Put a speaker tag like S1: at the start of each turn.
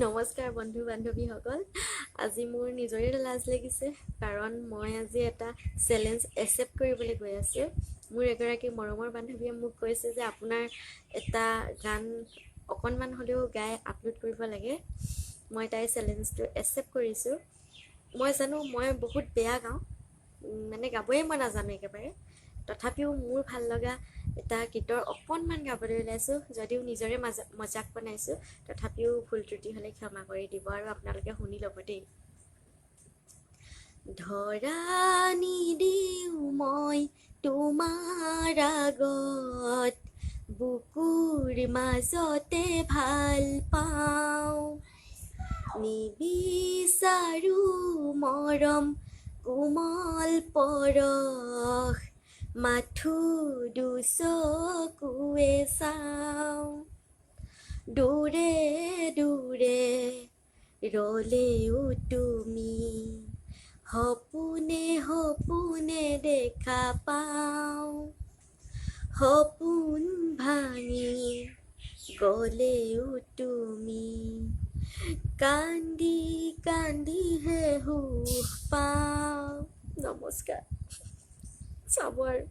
S1: নমস্কাৰ বন্ধু বান্ধৱীসকল। আজি মোৰ নিজৰে লাজ লাগিছে, কাৰণ মই আজি এটা চেলেঞ্জ একচেপ্ট কৰিবলৈ গৈ আছোঁ। মোৰ এগৰাকী মৰমৰ বান্ধৱীয়ে মোক কৈছে যে আপোনাৰ এটা গান অকণমান হ'লেও গাই আপলোড কৰিব লাগে। মই তাইৰ চেলেঞ্জটো একচেপ্ট কৰিছোঁ। মই জানো মই বহুত বেয়া গাওঁ, মানে গাবই মই নাজানো একেবাৰে। তথাপিও মোৰ ভাল লগা এটা গীতৰ অকণমান গাবলৈ ওলাইছোঁ। যদিও নিজৰে মজাক বনাইছোঁ, তথাপিও ভুল ত্ৰুটি হ'লে ক্ষমা কৰি দিব আৰু আপোনালোকে শুনি ল'ব দেই। ধৰা নিদিওঁ মই তোমাৰ আগত, বুকুৰ মাজতে ভাল পাওঁ, নিবিচাৰো মৰম কোমল পৰশ, মাথো দুচকুৱে চাওঁ, দূৰে দূৰে ৰলেও তুমি সপোনে সপোনে দেখা পাওঁ, সপোন ভাঙি গলেও তুমি কান্দি কান্দিহে সুখ পাওঁ। নমস্কাৰ, চাব আৰু।